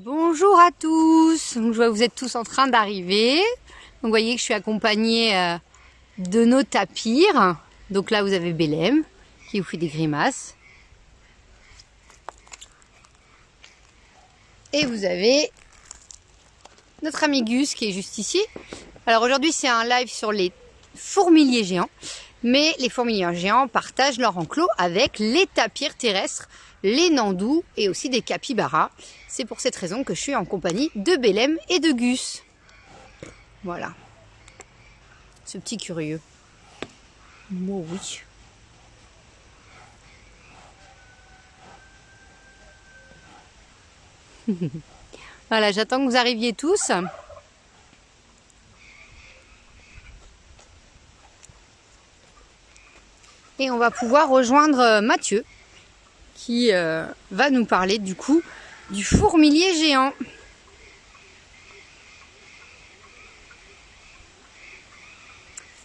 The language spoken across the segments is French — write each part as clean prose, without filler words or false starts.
Bonjour à tous, donc, je vois que vous êtes tous en train d'arriver. Donc, vous voyez que je suis accompagnée de nos tapirs. Donc là vous avez Belém qui vous fait des grimaces. Et vous avez notre ami Gus qui est juste ici. Alors aujourd'hui c'est un live sur les fourmiliers géants. Mais les fourmiliers géants partagent leur enclos avec les tapirs terrestres, les nandous et aussi des capybaras. C'est pour cette raison que je suis en compagnie de Belém et de Gus. Voilà. Ce petit curieux. Oh oui. Voilà, j'attends que vous arriviez tous. Et on va pouvoir rejoindre Mathieu qui va nous parler du coup du fourmilier géant.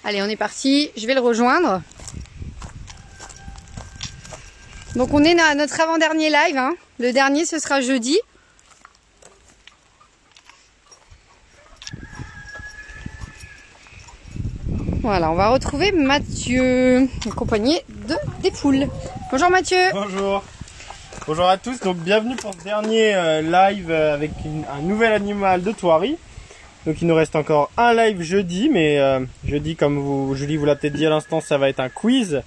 Allez, on est parti, je vais le rejoindre. Donc on est à notre avant-dernier live, hein. Le dernier ce sera jeudi. Voilà, on va retrouver Mathieu, accompagné des poules. Bonjour Mathieu. Bonjour. Bonjour à tous, donc bienvenue pour ce dernier live avec un nouvel animal de Thoiry. Donc il nous reste encore un live jeudi, mais jeudi, comme Julie vous l'a peut-être dit à l'instant, ça va être un quiz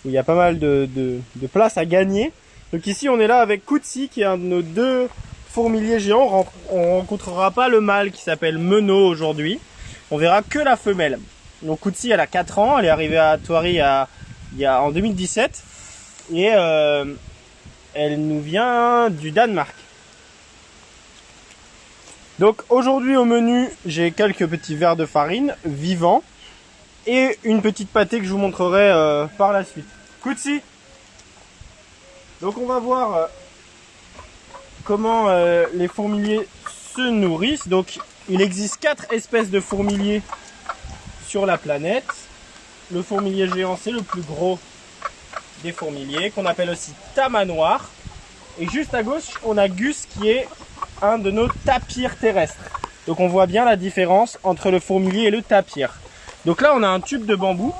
où il y a pas mal de places à gagner. Donc ici on est là avec Koutsi qui est un de nos deux fourmiliers géants. On rencontrera pas le mâle qui s'appelle Menot aujourd'hui, on verra que la femelle. Donc Koutsi elle a 4 ans, elle est arrivée à Thoiry en 2017 et elle nous vient du Danemark. Donc aujourd'hui au menu, j'ai quelques petits verres de farine vivants et une petite pâtée que je vous montrerai par la suite. Koutsi. Donc on va voir comment les fourmiliers se nourrissent. Donc il existe 4 espèces de fourmiliers sur la planète. Le fourmilier géant, c'est le plus gros des fourmiliers, qu'on appelle aussi tamanoir. Et juste à gauche, on a Gus qui est un de nos tapirs terrestres. Donc on voit bien la différence entre le fourmilier et le tapir. Donc là, on a un tube de bambou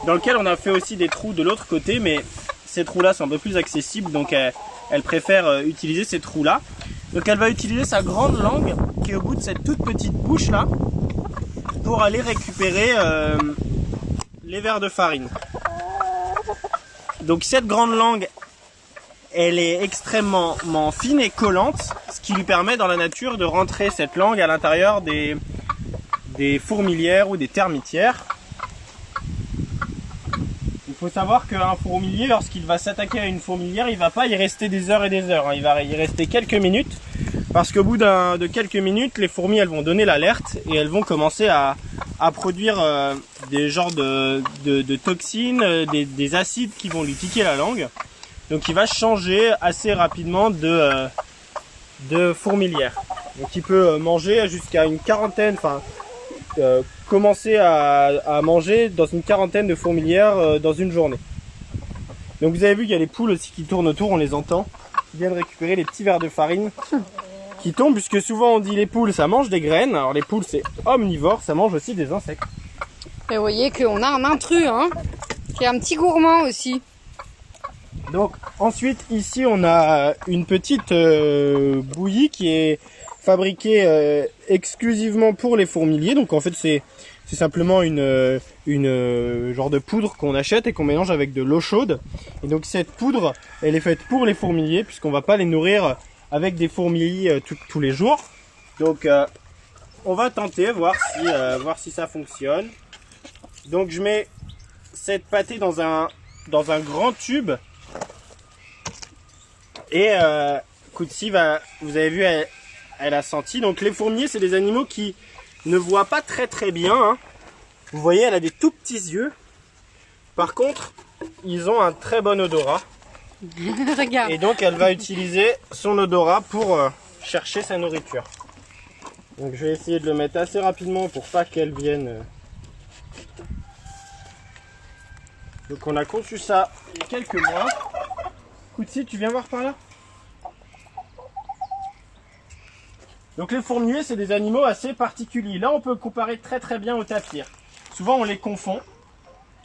dans lequel on a fait aussi des trous de l'autre côté, mais ces trous-là sont un peu plus accessibles, donc elle préfère utiliser ces trous-là. Donc elle va utiliser sa grande langue qui est au bout de cette toute petite bouche-là pour aller récupérer les verres de farine. Donc cette grande langue, elle est extrêmement fine et collante, ce qui lui permet dans la nature de rentrer cette langue à l'intérieur des fourmilières ou des termitières. Il faut savoir qu'un fourmilier, lorsqu'il va s'attaquer à une fourmilière, il ne va pas y rester des heures et des heures, hein. Il va y rester quelques minutes, parce qu'au bout de quelques minutes, les fourmis elles vont donner l'alerte et elles vont commencer à produire des genres de toxines, des acides qui vont lui piquer la langue. Donc il va changer assez rapidement de fourmilière. Donc il peut manger jusqu'à une quarantaine, commencer à manger dans une quarantaine de fourmilières dans une journée. Donc vous avez vu qu'il y a les poules aussi qui tournent autour, on les entend, qui viennent récupérer les petits verres de farine qui tombent, puisque souvent on dit les poules ça mange des graines. Alors les poules c'est omnivore, ça mange aussi des insectes. Et vous voyez qu'on a un intrus, hein, qui est un petit gourmand aussi. Donc ensuite ici on a une petite bouillie qui est fabriquée exclusivement pour les fourmiliers. Donc en fait c'est simplement une genre de poudre qu'on achète et qu'on mélange avec de l'eau chaude. Et donc cette poudre elle est faite pour les fourmiliers, puisqu'on va pas les nourrir avec des fourmis tous les jours. Donc on va tenter, voir si ça fonctionne. Donc je mets cette pâtée dans un grand tube. Et Koutsi vous avez vu, elle a senti. Donc les fourmiliers, c'est des animaux qui ne voient pas très bien, hein. Vous voyez, elle a des tout petits yeux. Par contre, ils ont un très bon odorat. Regarde. Et donc elle va utiliser son odorat pour chercher sa nourriture. Donc je vais essayer de le mettre assez rapidement pour pas qu'elle vienne. Donc on a conçu ça il y a quelques mois. Koutsi, tu viens voir par là? Donc les fourmiliers, c'est des animaux assez particuliers. Là, on peut comparer très bien aux tapirs. Souvent, on les confond.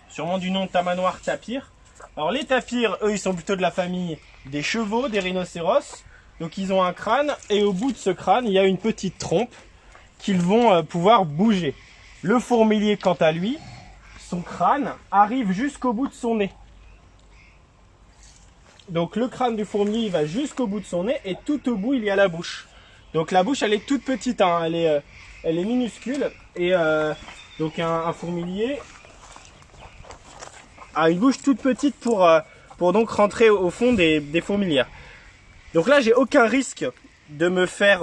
Sûrement du nom tamanoir tapir. Alors les tapirs, eux, ils sont plutôt de la famille des chevaux, des rhinocéros. Donc ils ont un crâne et au bout de ce crâne, il y a une petite trompe qu'ils vont pouvoir bouger. Le fourmilier, quant à lui, son crâne arrive jusqu'au bout de son nez. Donc le crâne du fourmilier, il va jusqu'au bout de son nez et tout au bout, il y a la bouche. Donc la bouche, elle est toute petite, hein, elle est minuscule. Et donc un fourmilier a une bouche toute petite pour donc rentrer au fond des fourmilières. Donc là, j'ai aucun risque de me faire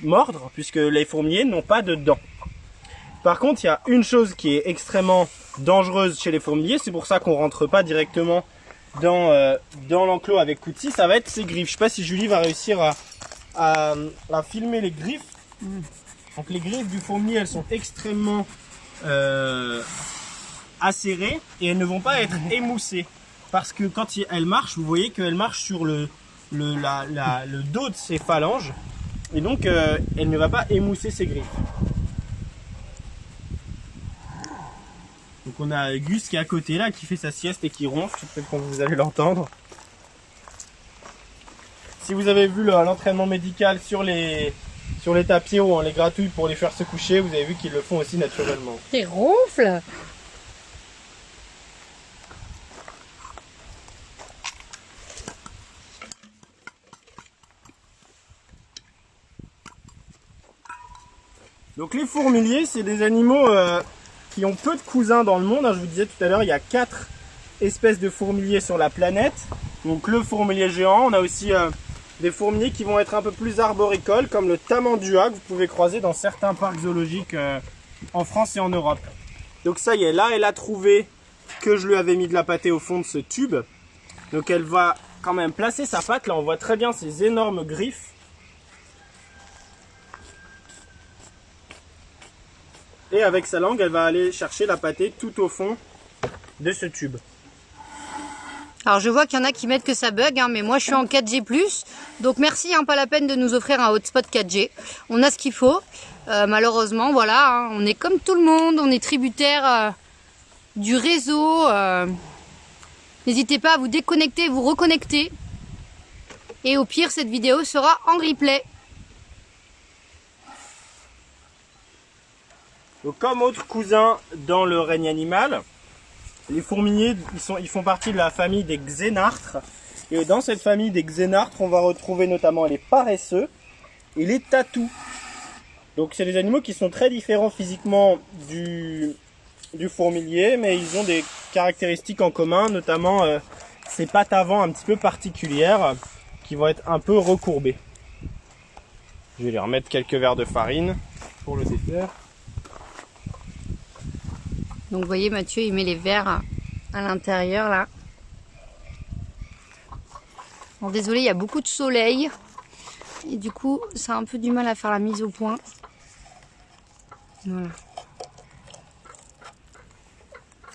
mordre puisque les fourmiliers n'ont pas de dents. Par contre, il y a une chose qui est extrêmement dangereuse chez les fourmiliers, c'est pour ça qu'on rentre pas directement dans l'enclos avec Koutsi, ça va être ses griffes. Je sais pas si Julie va réussir à filmer les griffes. Donc les griffes du fourmilier, elles sont extrêmement acérées et elles ne vont pas être émoussées. Parce que quand elles marchent, vous voyez qu'elles marchent sur le dos de ses phalanges. Et donc, elle ne va pas émousser ses griffes. Donc on a Gus qui est à côté là, qui fait sa sieste et qui ronfle. Peut-être que vous allez l'entendre. Si vous avez vu l'entraînement médical sur les tapirs ou on les gratouille pour les faire se coucher, vous avez vu qu'ils le font aussi naturellement. Il ronfle. Donc les fourmiliers, c'est des animaux qui ont peu de cousins dans le monde. Je vous disais tout à l'heure, il y a 4 espèces de fourmiliers sur la planète. Donc le fourmilier géant, on a aussi des fourmiliers qui vont être un peu plus arboricoles, comme le tamandua que vous pouvez croiser dans certains parcs zoologiques en France et en Europe. Donc ça y est, là elle a trouvé que je lui avais mis de la pâtée au fond de ce tube. Donc elle va quand même placer sa patte. Là on voit très bien ses énormes griffes. Et avec sa langue, elle va aller chercher la pâtée tout au fond de ce tube. Alors je vois qu'il y en a qui mettent que ça bug, hein, mais moi je suis en 4G+, donc merci, hein, pas la peine de nous offrir un hotspot 4G. On a ce qu'il faut, malheureusement, voilà, hein, on est comme tout le monde, on est tributaire du réseau. N'hésitez pas à vous déconnecter, vous reconnecter. Et au pire, cette vidéo sera en replay. Donc, comme autres cousins dans le règne animal, les fourmiliers, ils font partie de la famille des xénartres. Et dans cette famille des xénartres, on va retrouver notamment les paresseux et les tatous. Donc c'est des animaux qui sont très différents physiquement du fourmilier, mais ils ont des caractéristiques en commun, notamment ces pattes avant un petit peu particulières qui vont être un peu recourbées. Je vais les remettre quelques verres de farine pour le défaire. Donc vous voyez, Mathieu, il met les verres à l'intérieur là. Bon, désolé, il y a beaucoup de soleil et du coup ça a un peu du mal à faire la mise au point. Voilà.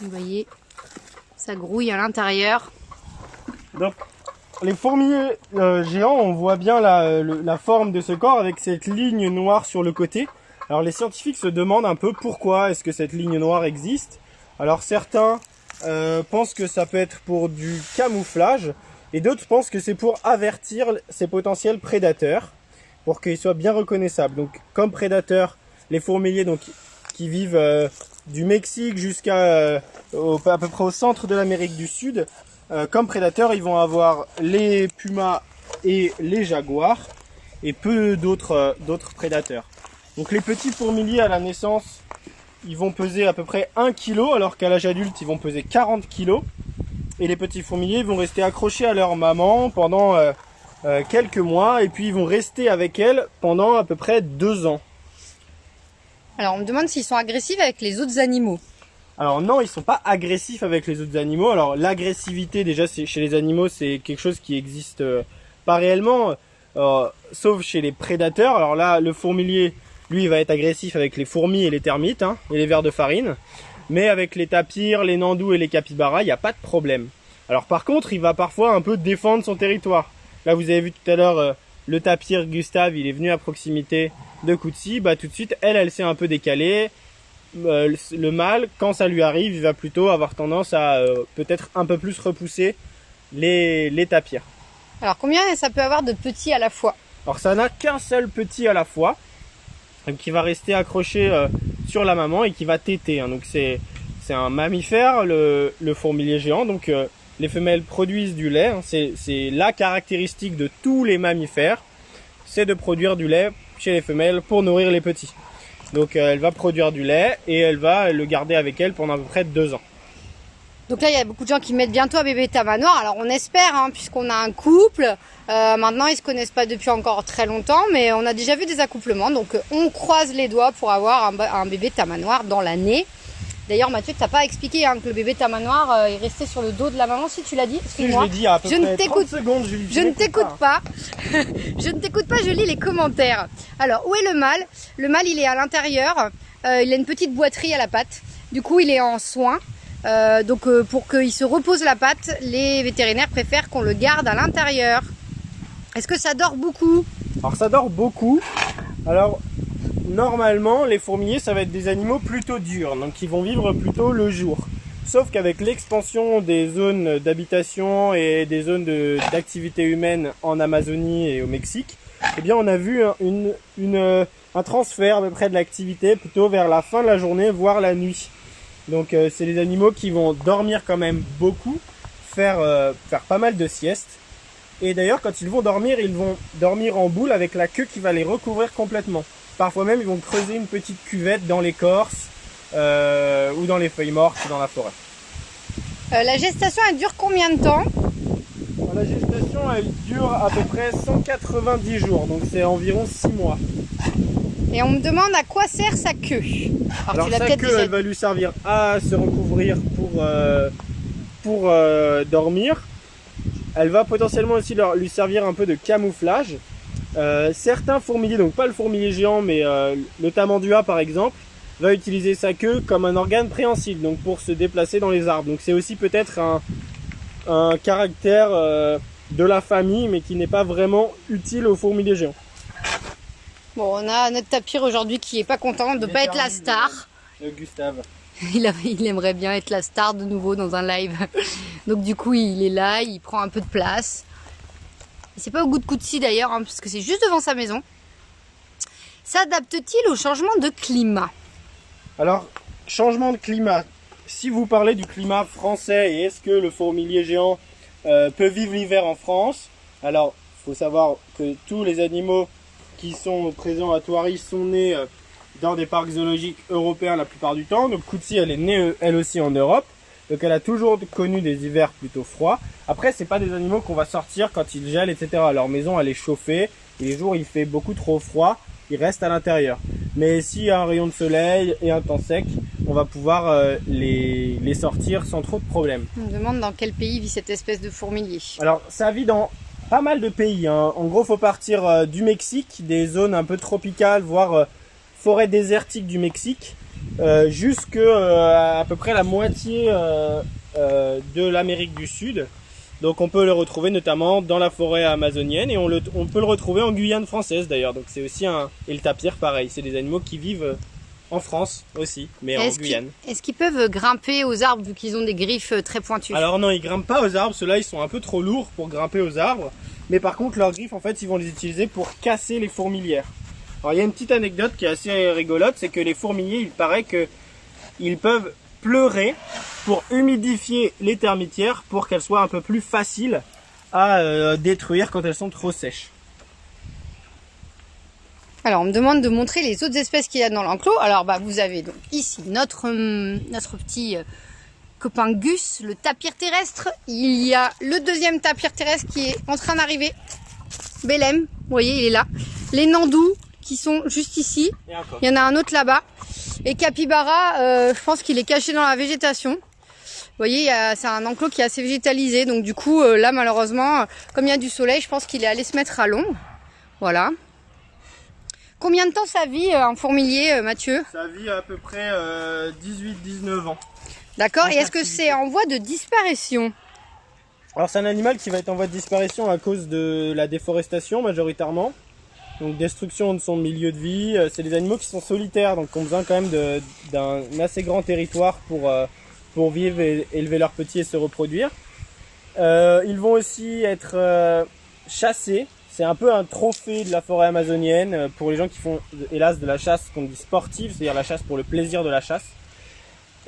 Vous voyez, ça grouille à l'intérieur. Donc les fourmiliers géants, on voit bien la forme de ce corps avec cette ligne noire sur le côté. Alors les scientifiques se demandent un peu pourquoi est-ce que cette ligne noire existe. Alors certains pensent que ça peut être pour du camouflage et d'autres pensent que c'est pour avertir ces potentiels prédateurs pour qu'ils soient bien reconnaissables. Donc comme prédateurs, les fourmiliers donc, qui vivent du Mexique jusqu'à à peu près au centre de l'Amérique du Sud, comme prédateurs ils vont avoir les pumas et les jaguars et peu d'autres prédateurs. Donc les petits fourmiliers à la naissance, ils vont peser à peu près 1 kg, alors qu'à l'âge adulte, ils vont peser 40 kg. Et les petits fourmiliers vont rester accrochés à leur maman pendant quelques mois, et puis ils vont rester avec elle pendant à peu près 2 ans. Alors on me demande s'ils sont agressifs avec les autres animaux. Alors non, ils sont pas agressifs avec les autres animaux. Alors l'agressivité, déjà, chez les animaux, c'est quelque chose qui existe pas réellement, sauf chez les prédateurs. Alors là, le fourmilier... Lui, il va être agressif avec les fourmis et les termites, hein, et les vers de farine. Mais avec les tapirs, les nandous et les capybaras, il n'y a pas de problème. Alors par contre, il va parfois un peu défendre son territoire. Là, vous avez vu tout à l'heure le tapir Gustave, il est venu à proximité de Kutsi, bah tout de suite, elle s'est un peu décalée. Le mâle, quand ça lui arrive, il va plutôt avoir tendance à peut-être un peu plus repousser les tapirs. Alors combien ça peut avoir de petits à la fois? Alors ça n'a qu'un seul petit à la fois, qui va rester accroché sur la maman et qui va téter. Donc c'est un mammifère, le fourmilier géant. Donc les femelles produisent du lait. C'est la caractéristique de tous les mammifères, c'est de produire du lait chez les femelles pour nourrir les petits. Donc elle va produire du lait et elle va le garder avec elle pendant à peu près 2 ans. Donc là, il y a beaucoup de gens qui mettent bientôt un bébé tamanoir. Alors on espère, hein, puisqu'on a un couple. Maintenant, ils se connaissent pas depuis encore très longtemps, mais on a déjà vu des accouplements. Donc on croise les doigts pour avoir un bébé tamanoir dans l'année. D'ailleurs, Mathieu, tu n'as pas expliqué hein, que le bébé tamanoir est resté sur le dos de la maman, si tu l'as dit. Si, je l'ai dit à peu près 30 secondes. Je ne t'écoute pas. Je ne t'écoute pas, je lis les commentaires. Alors, où est le mâle? Le mâle, il est à l'intérieur. Il a une petite boiterie à la patte. Du coup, il est en soins. Donc pour qu'il se repose la patte, les vétérinaires préfèrent qu'on le garde à l'intérieur. Est-ce que ça dort beaucoup? Alors ça dort beaucoup. Alors normalement les fourmiliers ça va être des animaux plutôt durs, donc ils vont vivre plutôt le jour. Sauf qu'avec l'expansion des zones d'habitation et des zones d'activité humaine en Amazonie et au Mexique, eh bien on a vu un transfert à peu près de l'activité plutôt vers la fin de la journée, voire la nuit. Donc c'est des animaux qui vont dormir quand même beaucoup, faire pas mal de siestes. Et d'ailleurs quand ils vont dormir en boule avec la queue qui va les recouvrir complètement. Parfois même ils vont creuser une petite cuvette dans l'écorce ou dans les feuilles mortes ou dans la forêt. La gestation elle dure combien de temps? La gestation elle dure à peu près 190 jours, donc c'est environ 6 mois. Et on me demande à quoi sert sa queue. Alors sa queue, elle va lui servir à se recouvrir pour dormir. Elle va potentiellement aussi lui servir un peu de camouflage. Certains fourmiliers, donc pas le fourmilier géant, mais le tamandua par exemple, va utiliser sa queue comme un organe préhensile, donc pour se déplacer dans les arbres. Donc c'est aussi peut-être un caractère de la famille, mais qui n'est pas vraiment utile aux fourmiliers géants. Bon, on a notre tapir aujourd'hui qui est pas content de ne pas être la star. Gustave. Il aimerait bien être la star de nouveau dans un live. Donc du coup, il est là, il prend un peu de place. C'est pas au goût de Kutsi d'ailleurs, hein, parce que c'est juste devant sa maison. S'adapte-t-il au changement de climat? Alors, changement de climat. Si vous parlez du climat français et est-ce que le fourmilier géant peut vivre l'hiver en France? Alors, il faut savoir que tous les animaux qui sont présents à Thoiry sont nés dans des parcs zoologiques européens la plupart du temps. Donc Kutsi, elle est née elle aussi en Europe. Donc elle a toujours connu des hivers plutôt froids. Après, c'est pas des animaux qu'on va sortir quand il gèle, etc. Leur maison, elle est chauffée. Et les jours, il fait beaucoup trop froid. Ils restent à l'intérieur. Mais s'il y a un rayon de soleil et un temps sec, on va pouvoir les sortir sans trop de problèmes. On me demande dans quel pays vit cette espèce de fourmilier. Alors, ça vit dans pas mal de pays, hein. En gros, faut partir du Mexique, des zones un peu tropicales, voire forêt désertique du Mexique, jusqu'à à peu près la moitié de l'Amérique du Sud. Donc on peut le retrouver notamment dans la forêt amazonienne et on peut le retrouver en Guyane française d'ailleurs. Donc c'est aussi et le tapir pareil, c'est des animaux qui vivent en France aussi, mais en Guyane. Est-ce qu'ils peuvent grimper aux arbres vu qu'ils ont des griffes très pointues? Alors non, ils grimpent pas aux arbres, ceux-là ils sont un peu trop lourds pour grimper aux arbres. Mais par contre leurs griffes en fait ils vont les utiliser pour casser les fourmilières. Alors il y a une petite anecdote qui est assez rigolote, c'est que les fourmiliers, il paraît qu'ils peuvent pleurer pour humidifier les termitières pour qu'elles soient un peu plus faciles à détruire quand elles sont trop sèches. Alors on me demande de montrer les autres espèces qu'il y a dans l'enclos. Alors vous avez donc ici notre petit copain Gus, le tapir terrestre. Il y a le deuxième tapir terrestre qui est en train d'arriver. Belém, vous voyez, il est là. Les nandous qui sont juste ici. Il y en a un autre là-bas. Et Capybara, je pense qu'il est caché dans la végétation. Vous voyez, c'est un enclos qui est assez végétalisé. Donc du coup, là malheureusement, comme il y a du soleil, je pense qu'il est allé se mettre à l'ombre. Voilà. Combien de temps ça vit un fourmilier, Mathieu? Ça vit à peu près 18-19 ans. D'accord. Et est-ce que c'est en voie de disparition? Alors c'est un animal qui va être en voie de disparition à cause de la déforestation majoritairement. Donc destruction de son milieu de vie. C'est des animaux qui sont solitaires, donc qui ont besoin quand même d'un assez grand territoire pour vivre et élever leurs petits et se reproduire. Ils vont aussi être chassés. C'est un peu un trophée de la forêt amazonienne pour les gens qui font hélas de la chasse qu'on dit sportive, c'est-à-dire la chasse pour le plaisir de la chasse.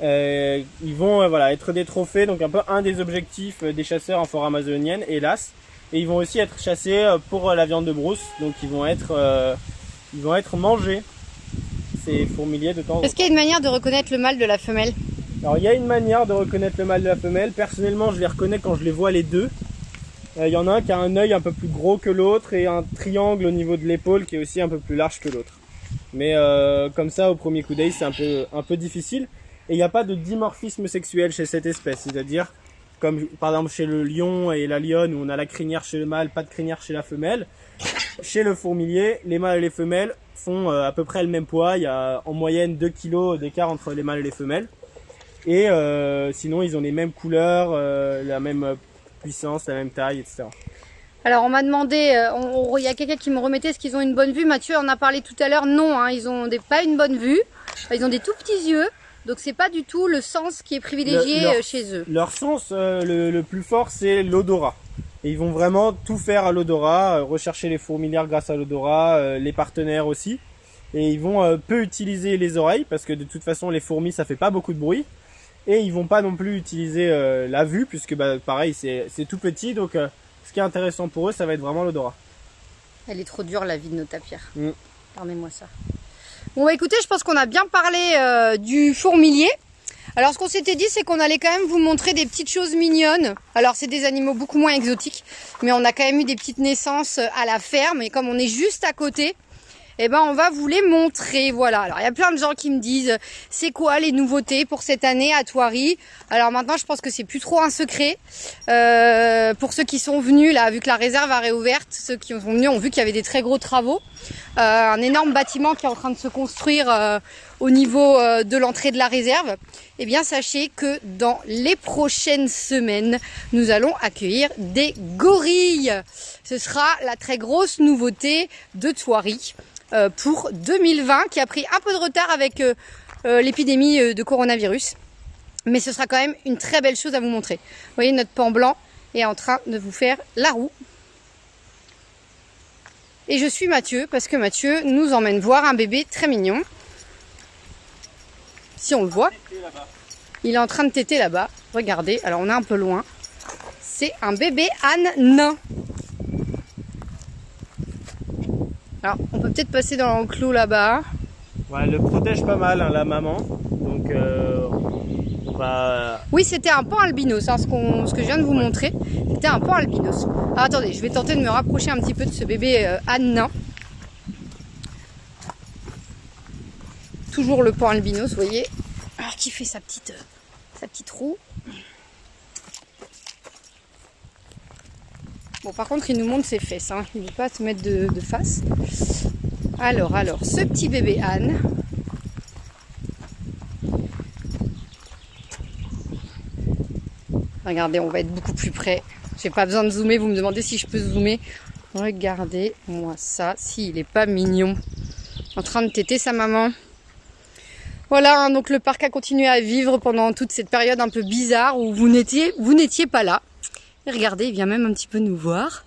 Ils vont voilà, être des trophées, donc un peu un des objectifs des chasseurs en forêt amazonienne, hélas. Et ils vont aussi être chassés pour la viande de brousse, donc ils vont être mangés, ces fourmiliers de temps en temps. Est-ce qu'il y a une manière de reconnaître le mâle de la femelle? Alors il y a une manière de reconnaître le mâle de la femelle. Personnellement, je les reconnais quand je les vois les deux. Il y en a un qui a un œil un peu plus gros que l'autre et un triangle au niveau de l'épaule qui est aussi un peu plus large que l'autre. Mais comme ça, au premier coup d'œil, c'est un peu difficile. Et il n'y a pas de dimorphisme sexuel chez cette espèce, c'est-à-dire comme par exemple chez le lion et la lionne où on a la crinière chez le mâle, pas de crinière chez la femelle. Chez le fourmilier, les mâles et les femelles font à peu près le même poids. Il y a en moyenne 2 kg d'écart entre les mâles et les femelles. Et sinon, ils ont les mêmes couleurs, la même puissance, la même taille, etc. Alors on m'a demandé, il y a quelqu'un qui me remettait, est-ce qu'ils ont une bonne vue? Mathieu en a parlé tout à l'heure, non, hein, ils ont pas une bonne vue. Ils ont des tout petits yeux. Donc c'est pas du tout le sens qui est privilégié chez eux. Leur sens le plus fort, c'est l'odorat. Et ils vont vraiment tout faire à l'odorat, rechercher les fourmilières grâce à l'odorat, les partenaires aussi. Et ils vont peu utiliser les oreilles parce que de toute façon les fourmis ça fait pas beaucoup de bruit. Et ils vont pas non plus utiliser la vue puisque pareil c'est tout petit. Donc ce qui est intéressant pour eux ça va être vraiment l'odorat. Elle est trop dure la vie de nos tapirs. Pardonnez-moi ça. Bon bah écoutez, je pense qu'on a bien parlé du fourmilier. Alors ce qu'on s'était dit, c'est qu'on allait quand même vous montrer des petites choses mignonnes. Alors c'est des animaux beaucoup moins exotiques, mais on a quand même eu des petites naissances à la ferme. Et comme on est juste à côté, eh ben on va vous les montrer. Voilà, alors il y a plein de gens qui me disent, c'est quoi les nouveautés pour cette année à Thoiry? Alors maintenant je pense que c'est plus trop un secret. Pour ceux qui sont venus, là, vu que la réserve a réouverte, ceux qui sont venus ont vu qu'il y avait des très gros travaux. Un énorme bâtiment qui est en train de se construire au niveau de l'entrée de la réserve. Eh bien sachez que dans les prochaines semaines, nous allons accueillir des gorilles. Ce sera la très grosse nouveauté de Thoiry pour 2020, qui a pris un peu de retard avec l'épidémie de coronavirus. Mais ce sera quand même une très belle chose à vous montrer. Vous voyez, notre pan blanc est en train de vous faire la roue. Et je suis Mathieu, parce que Mathieu nous emmène voir un bébé très mignon. Si on le voit, il est en train de téter là-bas. Regardez, alors on est un peu loin. C'est un bébé âne nain. Alors, on peut peut-être passer dans l'enclos là-bas. Ouais, elle le protège pas mal, hein, la maman. Donc, on va... Oui, c'était un pan albinos, hein, ce que je viens de vous montrer. C'était un pan albinos. Alors, attendez, je vais tenter de me rapprocher un petit peu de ce bébé âne nain. Toujours le pan albinos, vous voyez. Alors, qui fait sa petite roue. Bon, par contre, il nous montre ses fesses, hein. Il ne veut pas se mettre de face. Alors, ce petit bébé âne. Regardez, on va être beaucoup plus près. J'ai pas besoin de zoomer, vous me demandez si je peux zoomer. Regardez-moi ça, s'il est pas mignon. En train de téter sa maman. Voilà, hein, donc le parc a continué à vivre pendant toute cette période un peu bizarre où vous n'étiez pas là. Et regardez, il vient même un petit peu nous voir.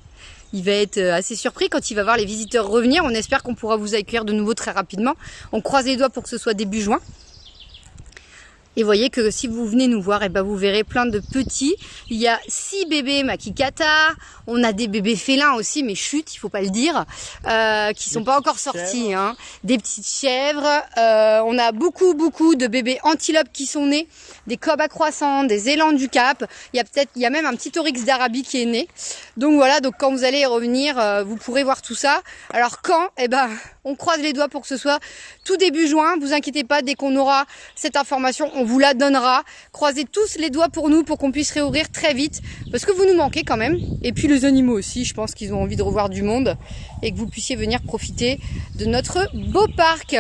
Il va être assez surpris quand il va voir les visiteurs revenir. On espère qu'on pourra vous accueillir de nouveau très rapidement. On croise les doigts pour que ce soit début juin. Et voyez que si vous venez nous voir, vous verrez plein de petits. Il y a 6 bébés makikata. On a des bébés félins aussi, mais chut, il faut pas le dire, qui sont pas encore sortis. Hein. Des petites chèvres. On a beaucoup de bébés antilopes qui sont nés, des cobs à croissant, des élans du Cap. Il y a même un petit oryx d'Arabie qui est né. Donc voilà, donc quand vous allez revenir, vous pourrez voir tout ça. Alors quand, on croise les doigts pour que ce soit tout début juin. Vous inquiétez pas, dès qu'on aura cette information, on vous la donnera. Croisez tous les doigts pour nous pour qu'on puisse réouvrir très vite parce que vous nous manquez quand même. Et puis les animaux aussi, je pense qu'ils ont envie de revoir du monde et que vous puissiez venir profiter de notre beau parc.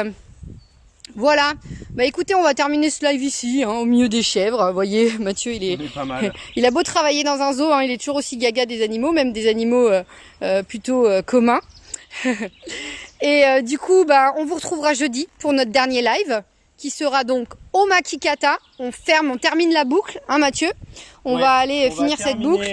Voilà, bah écoutez, on va terminer ce live ici, hein, au milieu des chèvres. Vous voyez, Mathieu, On est pas mal. il a beau travailler dans un zoo, hein, il est toujours aussi gaga des animaux, même des animaux plutôt communs. Et du coup, bah, on vous retrouvera jeudi pour notre dernier live, qui sera donc au Makikata. On termine la boucle, hein Mathieu. On va aller finir cette boucle.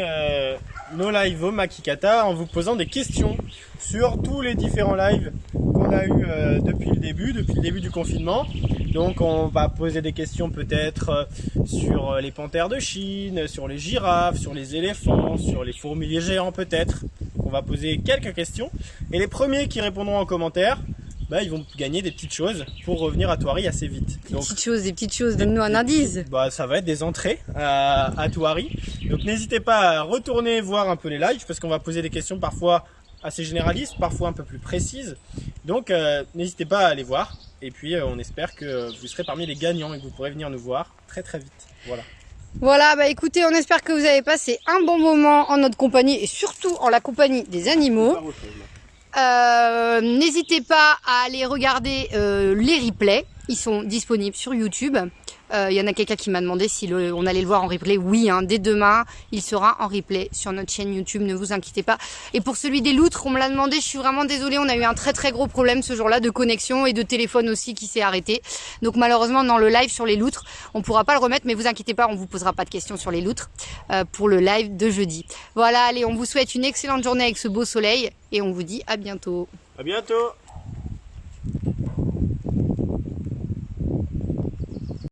Nos lives au Makikata en vous posant des questions sur tous les différents lives qu'on a eu depuis le début du confinement. Donc on va poser des questions peut-être sur les panthères de Chine, sur les girafes, sur les éléphants, sur les fourmiliers géants peut-être. On va poser quelques questions et les premiers qui répondront en commentaire, bah, ils vont gagner des petites choses pour revenir à Thoiry assez vite. Donc, des petites choses, donne-nous un indice. Bah, ça va être des entrées à Thoiry. Donc n'hésitez pas à retourner voir un peu les lives parce qu'on va poser des questions parfois assez généralistes, parfois un peu plus précises. Donc n'hésitez pas à aller voir. Et puis on espère que vous serez parmi les gagnants et que vous pourrez venir nous voir très très vite. Voilà. Voilà, bah écoutez, on espère que vous avez passé un bon moment en notre compagnie et surtout en la compagnie des animaux. N'hésitez pas à aller regarder les replays, ils sont disponibles sur YouTube. Il y en a quelqu'un qui m'a demandé si on allait le voir en replay. Oui, hein, dès demain, il sera en replay sur notre chaîne YouTube, ne vous inquiétez pas. Et pour celui des loutres, on me l'a demandé, je suis vraiment désolée, on a eu un très très gros problème ce jour-là de connexion et de téléphone aussi qui s'est arrêté. Donc malheureusement, dans le live sur les loutres, on pourra pas le remettre, mais vous inquiétez pas, on vous posera pas de questions sur les loutres pour le live de jeudi. Voilà, allez, on vous souhaite une excellente journée avec ce beau soleil et on vous dit à bientôt. À bientôt.